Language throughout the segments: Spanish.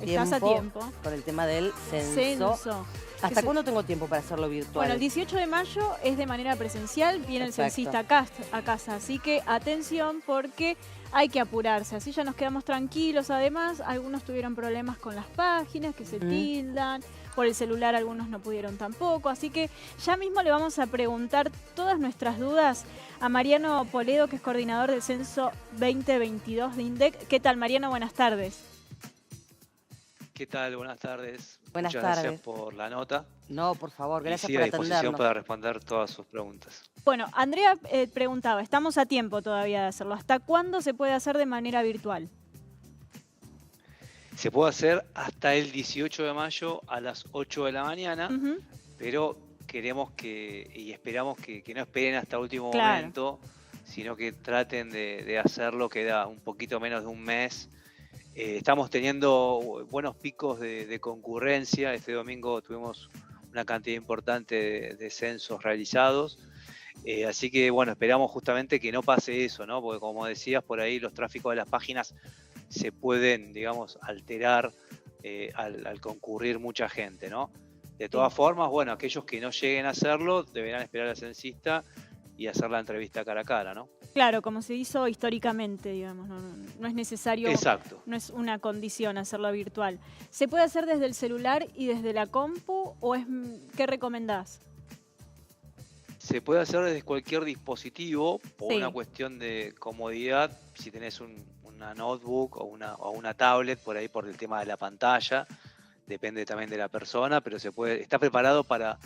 Estás a tiempo. Con el tema del censo. ¿Hasta cuándo tengo tiempo para hacerlo virtual? Bueno, el 18 de mayo es de manera presencial, viene el censista a casa, así que atención porque hay que apurarse, así ya nos quedamos tranquilos. Además, algunos tuvieron problemas con las páginas que se tildan, por el celular algunos no pudieron tampoco, así que ya mismo le vamos a preguntar todas nuestras dudas a Mariano Poledo, que es coordinador del Censo 2022 de INDEC. ¿Qué tal, Mariano? Buenas tardes. ¿Qué tal? Buenas tardes. Buenas Muchas tardes. gracias por la nota. No, por favor, gracias y por a disposición atendernos. para responder todas sus preguntas. Bueno, Andrea preguntaba, estamos a tiempo todavía de hacerlo. ¿Hasta cuándo se puede hacer de manera virtual? Se puede hacer hasta el 18 de mayo a las 8 de la mañana, pero queremos y esperamos que no esperen hasta último momento, sino que traten de hacerlo, queda un poquito menos de un mes. Estamos teniendo buenos picos de concurrencia. Este domingo tuvimos una cantidad importante de censos realizados. Así que, bueno, esperamos justamente que no pase eso, ¿no? Porque, como decías, por ahí los tráficos de las páginas se pueden, digamos, alterar al concurrir mucha gente, ¿no? De todas formas, bueno, aquellos que no lleguen a hacerlo deberán esperar al censista y hacer la entrevista cara a cara, ¿no? Claro, como se hizo históricamente, digamos, no es necesario, no es una condición hacerlo virtual. ¿Se puede hacer desde el celular y desde la compu o qué recomendás? Se puede hacer desde cualquier dispositivo por una cuestión de comodidad. Si tenés una notebook o una tablet, por ahí por el tema de la pantalla, depende también de la persona, pero está preparado para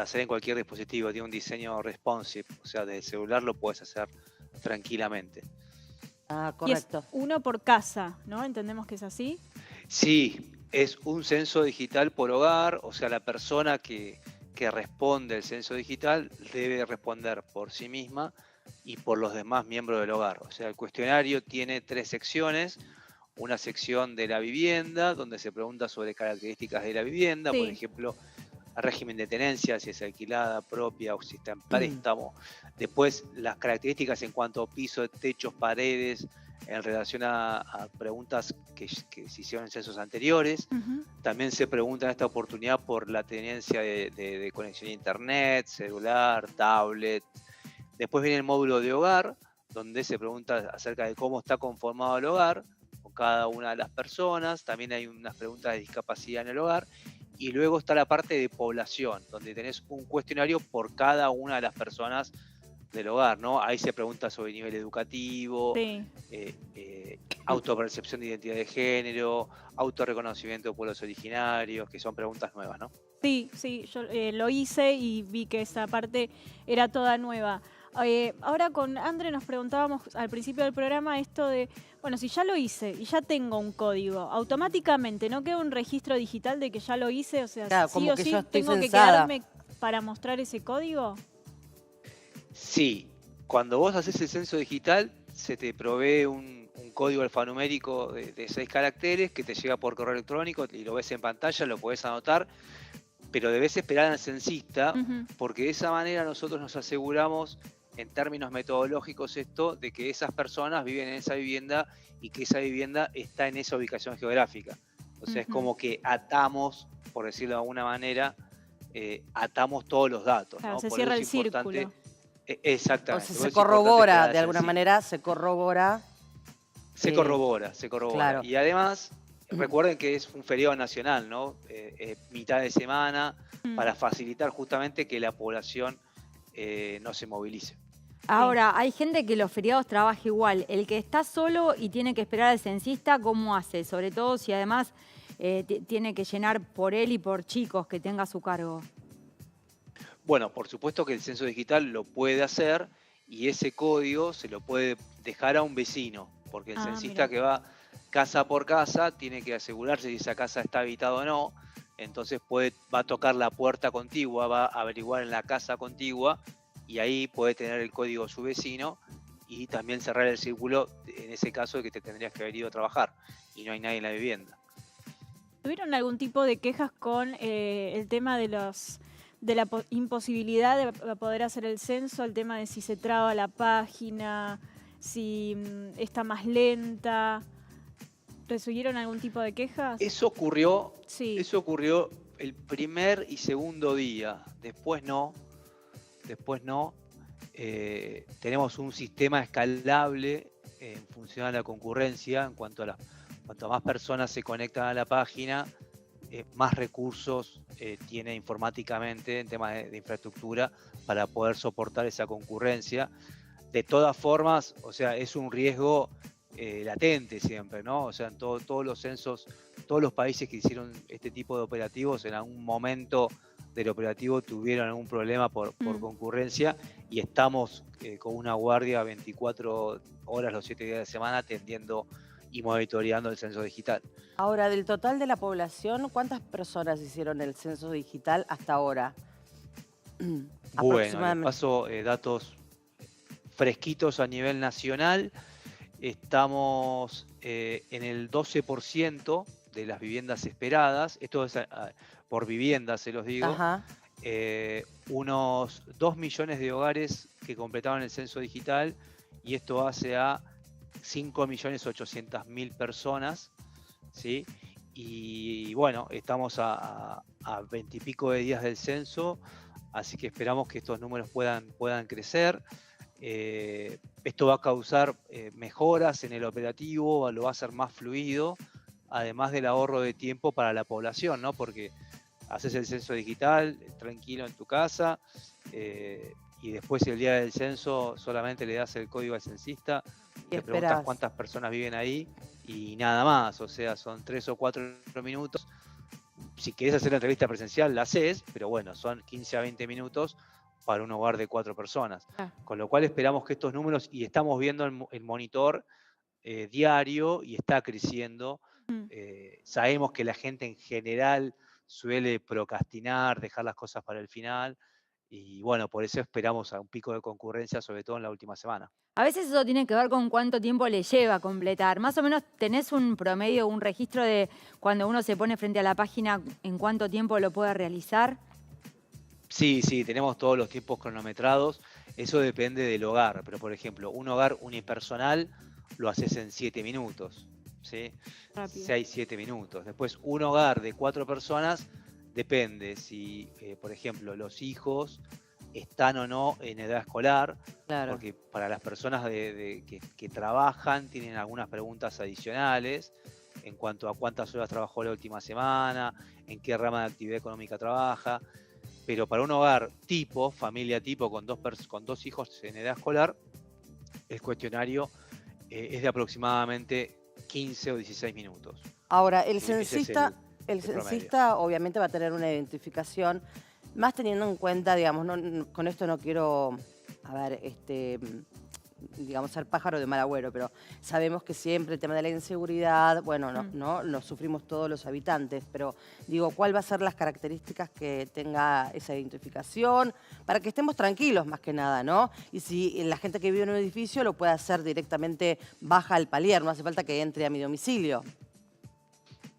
hacer en cualquier dispositivo. Tiene un diseño responsive, o sea, desde el celular lo puedes hacer tranquilamente. Ah, correcto. Y es uno por casa, ¿no? ¿Entendemos que es así? Sí, es un censo digital por hogar, o sea, la persona que responde el censo digital debe responder por sí misma y por los demás miembros del hogar. O sea, el cuestionario tiene 3 secciones. Una sección de la vivienda, donde se pregunta sobre características de la vivienda, por ejemplo, régimen de tenencia, si es alquilada, propia o si está en préstamo. Después, las características en cuanto a piso, techos, paredes, en relación a preguntas que se hicieron en censos anteriores. También se pregunta en esta oportunidad por la tenencia de conexión a internet, celular, tablet. Después viene el módulo de hogar, donde se pregunta acerca de cómo está conformado el hogar con cada una de las personas. También hay unas preguntas de discapacidad en el hogar. Y luego está la parte de población, donde tenés un cuestionario por cada una de las personas del hogar, ¿no? Ahí se pregunta sobre nivel educativo, autopercepción de identidad de género, autorreconocimiento de pueblos originarios, que son preguntas nuevas, ¿no? Sí, yo lo hice y vi que esa parte era toda nueva. Ahora con Andre nos preguntábamos al principio del programa esto de, bueno, si ya lo hice y ya tengo un código, automáticamente no queda un registro digital de que ya lo hice, o sea, claro, sí como o que sí yo estoy tengo censada. que quedarme para mostrar ese código. Sí, cuando vos haces el censo digital se te provee un código alfanumérico de 6 caracteres que te llega por correo electrónico y lo ves en pantalla, lo podés anotar, pero debes esperar al censista porque de esa manera nosotros nos aseguramos en términos metodológicos de que esas personas viven en esa vivienda y que esa vivienda está en esa ubicación geográfica. O sea, es como que atamos, por decirlo de alguna manera, atamos todos los datos, Claro, ¿no? se Por cierra eso el es importante, círculo. exactamente. O sea, se corrobora de alguna manera, se corrobora. Se corrobora. Claro. Y además, recuerden que es un feriado nacional, ¿no? Mitad de semana, para facilitar justamente que la población no se movilice. Ahora, hay gente que los feriados trabaja igual. El que está solo y tiene que esperar al censista, ¿cómo hace? Sobre todo si además tiene que llenar por él y por chicos que tenga a su cargo. Bueno, por supuesto que el censo digital lo puede hacer y ese código se lo puede dejar a un vecino, porque el censista que va casa por casa tiene que asegurarse si esa casa está habitada o no. Entonces va a tocar la puerta contigua, va a averiguar en la casa contigua y ahí puede tener el código su vecino y también cerrar el círculo en ese caso de que te tendrías que haber ido a trabajar y no hay nadie en la vivienda. ¿Tuvieron algún tipo de quejas con el tema de la imposibilidad de poder hacer el censo, el tema de si se traba la página, si está más lenta? ¿Recibieron algún tipo de quejas? Eso ocurrió, Sí. eso ocurrió el primer y segundo día. Después no. Tenemos un sistema escalable en función a la concurrencia. En cuanto más personas se conectan a la página, más recursos tiene informáticamente en temas de infraestructura para poder soportar esa concurrencia. De todas formas, o sea, es un riesgo latente siempre, ¿no? O sea, en todos los censos, todos los países que hicieron este tipo de operativos, en algún momento del operativo tuvieron algún problema por concurrencia, y estamos con una guardia 24 horas los 7 días de semana atendiendo y monitoreando el censo digital. Ahora, del total de la población, ¿cuántas personas hicieron el censo digital hasta ahora? Bueno, les paso datos fresquitos a nivel nacional. Estamos en el 12% de las viviendas esperadas. Esto es por vivienda, se los digo. Unos 2 millones de hogares que completaron el censo digital, y esto hace a 5.800.000 personas, ¿sí? Y bueno, estamos a 20 y pico de días del censo, así que esperamos que estos números puedan crecer. Esto va a causar mejoras en el operativo, lo va a hacer más fluido, además del ahorro de tiempo para la población, ¿no? Porque haces el censo digital tranquilo en tu casa, y después el día del censo solamente le das el código al censista, te preguntas cuántas personas viven ahí y nada más. O sea, son 3 o 4 minutos. Si querés hacer la entrevista presencial, la haces, pero bueno, son 15 a 20 minutos para un hogar de 4 personas. Con lo cual esperamos que estos números, y estamos viendo el monitor diario y está creciendo. Sabemos que la gente en general suele procrastinar, dejar las cosas para el final, y bueno, por eso esperamos a un pico de concurrencia, sobre todo en la última semana. A veces eso tiene que ver con cuánto tiempo le lleva a completar. Más o menos, ¿tenés un promedio, un registro de cuando uno se pone frente a la página, en cuánto tiempo lo puede realizar? Sí, tenemos todos los tiempos cronometrados. Eso depende del hogar, pero por ejemplo, un hogar unipersonal lo haces en 7 minutos, ¿sí? 6-7 minutos. Después, un hogar de 4 personas, depende si, por ejemplo, los hijos están o no en edad escolar, porque para las personas que trabajan tienen algunas preguntas adicionales en cuanto a cuántas horas trabajó la última semana, en qué rama de actividad económica trabaja. Pero para un hogar tipo, familia tipo, con dos hijos en edad escolar, el cuestionario es de aproximadamente 15 o 16 minutos. Ahora, el censista obviamente va a tener una identificación, más teniendo en cuenta, digamos, con esto no quiero, digamos, ser pájaro de mal agüero, pero sabemos que siempre el tema de la inseguridad, bueno, no lo sufrimos todos los habitantes, pero digo, ¿cuál va a ser las características que tenga esa identificación? Para que estemos tranquilos más que nada, ¿no? Y si la gente que vive en un edificio lo puede hacer directamente, baja al palier, no hace falta que entre a mi domicilio.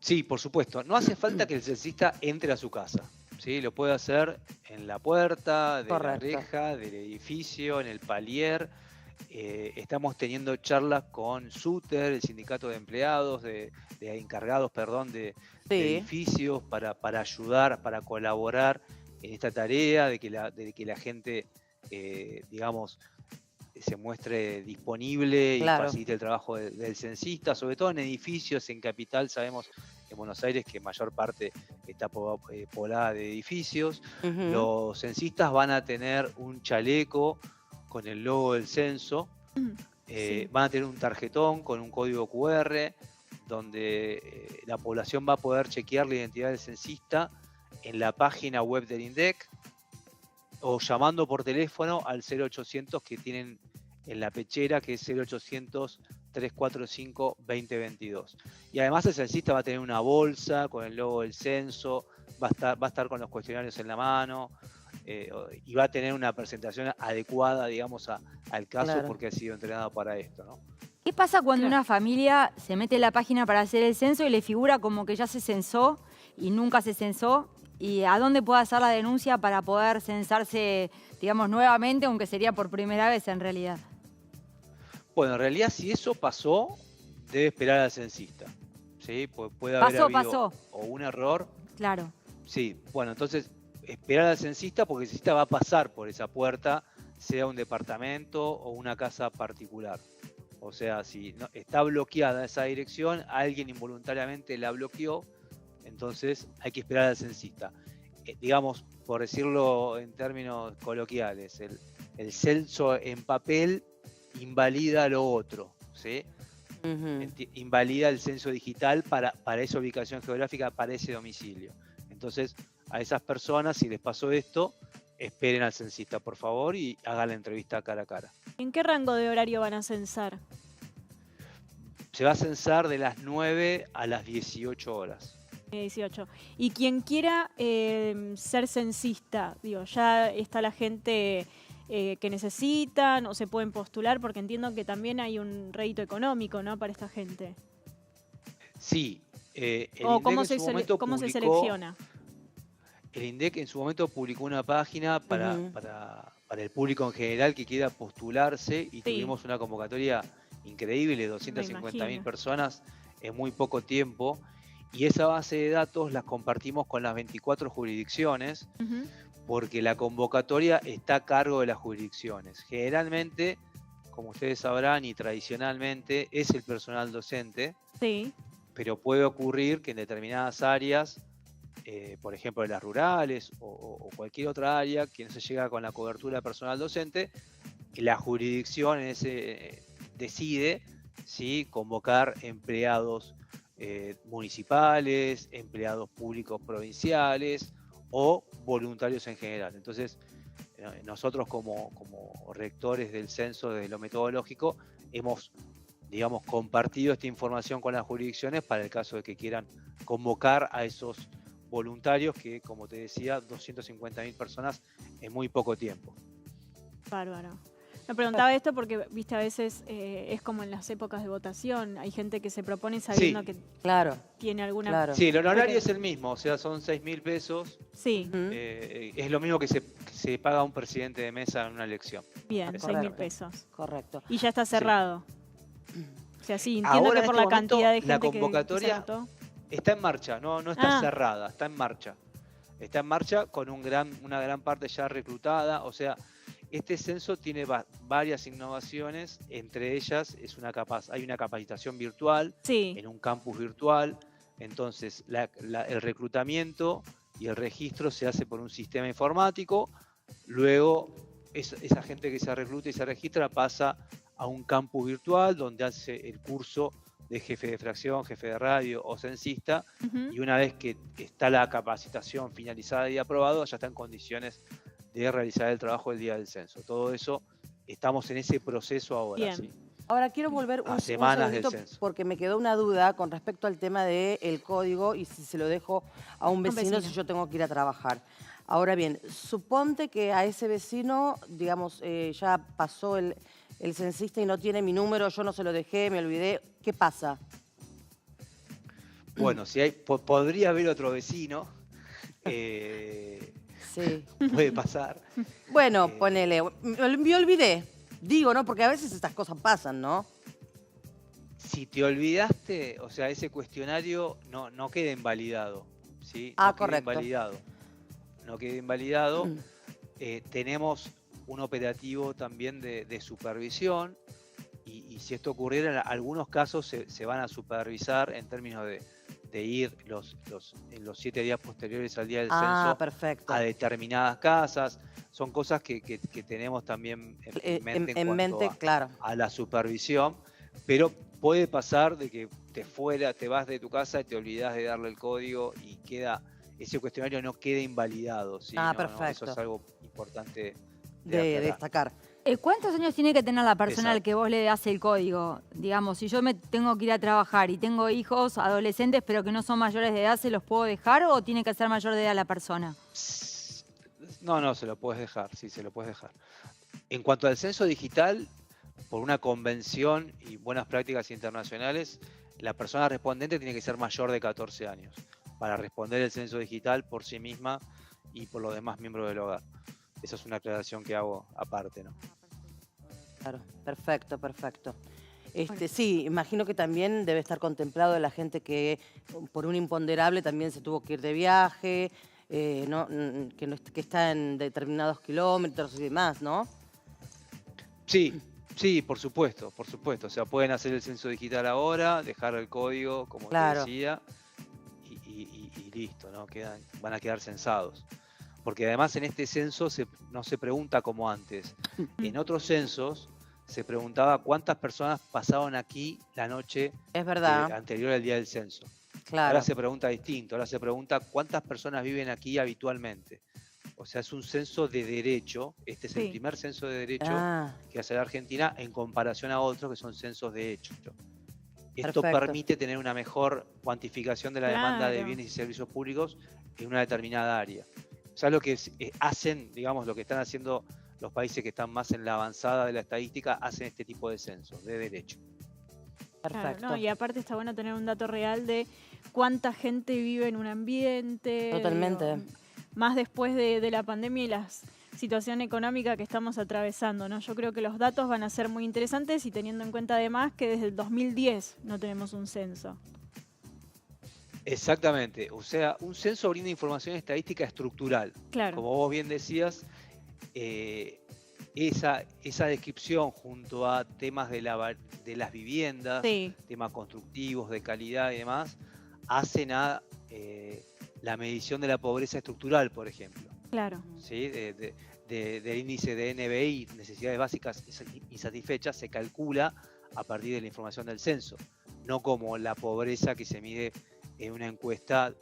Sí, por supuesto. No hace falta que el censista entre a su casa, ¿sí? Lo puede hacer en la puerta, de la reja, del edificio, en el palier. Estamos teniendo charlas con SUTER, el sindicato de empleados, de encargados, de edificios, para ayudar, para colaborar en esta tarea de que la gente, digamos, se muestre disponible y facilite el trabajo del censista, sobre todo en edificios. En Capital sabemos, en Buenos Aires, que mayor parte está poblada de edificios. Los censistas van a tener un chaleco con el logo del censo, van a tener un tarjetón con un código QR, donde la población va a poder chequear la identidad del censista en la página web del INDEC, o llamando por teléfono al 0800 que tienen en la pechera, que es 0800-345-2022. Y además el censista va a tener una bolsa con el logo del censo, va a estar con los cuestionarios en la mano, y va a tener una presentación adecuada, digamos, al caso, porque ha sido entrenado para esto, ¿no? ¿Qué pasa cuando una familia se mete en la página para hacer el censo y le figura como que ya se censó y nunca se censó? ¿Y a dónde puede hacer la denuncia para poder censarse, digamos, nuevamente, aunque sería por primera vez en realidad? Bueno, en realidad, si eso pasó, debe esperar al censista. ¿sí? Puede haber habido Pasó. o un error. Claro. Sí, bueno, entonces esperar al censista porque el censista va a pasar por esa puerta, sea un departamento o una casa particular. O sea, si está bloqueada esa dirección, alguien involuntariamente la bloqueó, entonces hay que esperar al censista. Digamos, por decirlo en términos coloquiales, el censo en papel invalida lo otro, ¿sí? Invalida el censo digital para esa ubicación geográfica, para ese domicilio. Entonces, a esas personas, si les pasó esto, esperen al censista, por favor, y hagan la entrevista cara a cara. ¿En qué rango de horario van a censar? Se va a censar de las 9 a las 18 horas. 18. Y quien quiera ser censista, digo, ya está la gente que necesitan o se pueden postular, porque entiendo que también hay un rédito económico, ¿no?, para esta gente. Sí. ¿O cómo se selecciona? El INDEC en su momento publicó una página para el público en general que quiera postularse y tuvimos una convocatoria increíble, 250.000 personas en muy poco tiempo. Y esa base de datos las compartimos con las 24 jurisdicciones porque la convocatoria está a cargo de las jurisdicciones. Generalmente, como ustedes sabrán y tradicionalmente, es el personal docente, pero puede ocurrir que en determinadas áreas, por ejemplo de las rurales o cualquier otra área que no se llega con la cobertura de personal docente, la jurisdicción decide convocar empleados municipales, empleados públicos provinciales o voluntarios en general. Entonces, nosotros como rectores del censo desde lo metodológico hemos, digamos, compartido esta información con las jurisdicciones para el caso de que quieran convocar a esos voluntarios que, como te decía, 250.000 personas en muy poco tiempo. Bárbaro. Me preguntaba esto porque, viste, a veces es como en las épocas de votación, hay gente que se propone sabiendo que tiene alguna... Sí, el honorario es el mismo, o sea, son 6.000 pesos. Sí. Es lo mismo que se paga a un presidente de mesa en una elección. Bien, 6.000 pesos. Correcto. Y ya está cerrado. O sea, sí, entiendo que por la cantidad de gente la convocatoria está en marcha, no está cerrada, está en marcha. Está en marcha con una gran parte ya reclutada, o sea... Este censo tiene varias innovaciones, entre ellas hay una capacitación virtual en un campus virtual, entonces el reclutamiento y el registro se hace por un sistema informático, luego esa gente que se recluta y se registra pasa a un campus virtual donde hace el curso de jefe de fracción, jefe de radio o censista, y una vez que está la capacitación finalizada y aprobado, ya está en condiciones de realizar el trabajo el día del censo. Todo eso, estamos en ese proceso ahora. ¿Sí? Ahora quiero volver un segundito porque me quedó una duda con respecto al tema del código y si se lo dejo a un vecino si yo tengo que ir a trabajar. Ahora bien, suponte que a ese vecino, digamos, ya pasó el censista y no tiene mi número, yo no se lo dejé, me olvidé. ¿Qué pasa? Bueno, podría haber otro vecino. Sí. Puede pasar. Bueno, ponele, me olvidé. Digo, ¿no? Porque a veces estas cosas pasan, ¿no? Si te olvidaste, o sea, ese cuestionario no queda invalidado, ¿sí? Correcto. No queda invalidado. Tenemos un operativo también de supervisión y si esto ocurriera, en algunos casos se van a supervisar en términos de ir en los 7 días posteriores al día del censo a determinadas casas. Son cosas que tenemos también en mente a la supervisión, pero puede pasar de que te vas de tu casa y te olvidas de darle el código y ese cuestionario no queda invalidado. ¿Sí? Perfecto. Eso es algo importante de destacar. ¿Cuántos años tiene que tener la persona al que vos le das el código? Digamos, si yo me tengo que ir a trabajar y tengo hijos adolescentes pero que no son mayores de edad, ¿se los puedo dejar o tiene que ser mayor de edad la persona? No, se lo puedes dejar, sí, se lo puedes dejar. En cuanto al censo digital, por una convención y buenas prácticas internacionales, la persona respondente tiene que ser mayor de 14 años para responder el censo digital por sí misma y por los demás miembros del hogar. Esa es una aclaración que hago aparte, ¿no? Claro, perfecto. Sí, imagino que también debe estar contemplado la gente que por un imponderable también se tuvo que ir de viaje, que está en determinados kilómetros y demás, ¿no? Sí, sí, por supuesto, por supuesto. O sea, pueden hacer el censo digital ahora, dejar el código, como te decía, y listo, ¿no? Van a quedar censados. Porque además en este censo no se pregunta como antes. En otros censos se preguntaba cuántas personas pasaban aquí la noche anterior al día del censo. Claro. Ahora se pregunta distinto, ahora se pregunta cuántas personas viven aquí habitualmente. O sea, es un censo de derecho. Este es el primer censo de derecho que hace la Argentina en comparación a otros que son censos de hecho. Esto permite tener una mejor cuantificación de la demanda de bienes y servicios públicos en una determinada área. O sea, lo que hacen, digamos, lo que están haciendo los países que están más en la avanzada de la estadística, hacen este tipo de censos de derecho. Perfecto. Claro, y aparte está bueno tener un dato real de cuánta gente vive en un ambiente. Totalmente. Más después de la pandemia y la situación económica que estamos atravesando, ¿no? Yo creo que los datos van a ser muy interesantes y teniendo en cuenta además que desde el 2010 no tenemos un censo. Exactamente. O sea, un censo brinda información estadística estructural. Claro. Como vos bien decías, esa descripción junto a temas de las viviendas, temas constructivos, de calidad y demás, hacen a la medición de la pobreza estructural, por ejemplo. Claro. ¿Sí? Del índice de NBI, necesidades básicas insatisfechas, se calcula a partir de la información del censo, no como la pobreza que se mide en una encuesta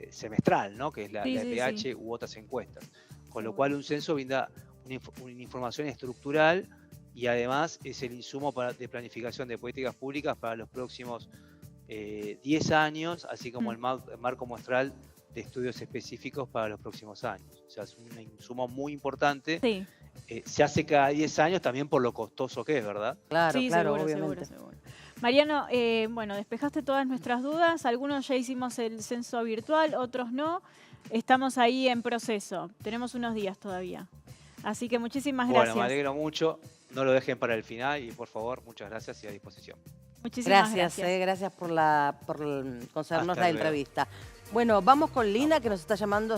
semestral, ¿no? Que es la EPH u otras encuestas. Con lo cual un censo brinda una información estructural y además es el insumo de planificación de políticas públicas para los próximos 10 años, así como el marco muestral de estudios específicos para los próximos años. O sea, es un insumo muy importante. Sí. Se hace cada 10 años también por lo costoso que es, ¿verdad? Claro, sí, claro, seguro, obviamente. Seguro. Mariano, bueno, despejaste todas nuestras dudas. Algunos ya hicimos el censo virtual, otros no. Estamos ahí en proceso. Tenemos unos días todavía. Así que muchísimas gracias. Bueno, me alegro mucho. No lo dejen para el final y por favor, muchas gracias y a disposición. Muchísimas gracias. Gracias por concedernos la entrevista. Bueno, vamos con Lina, que nos está llamando.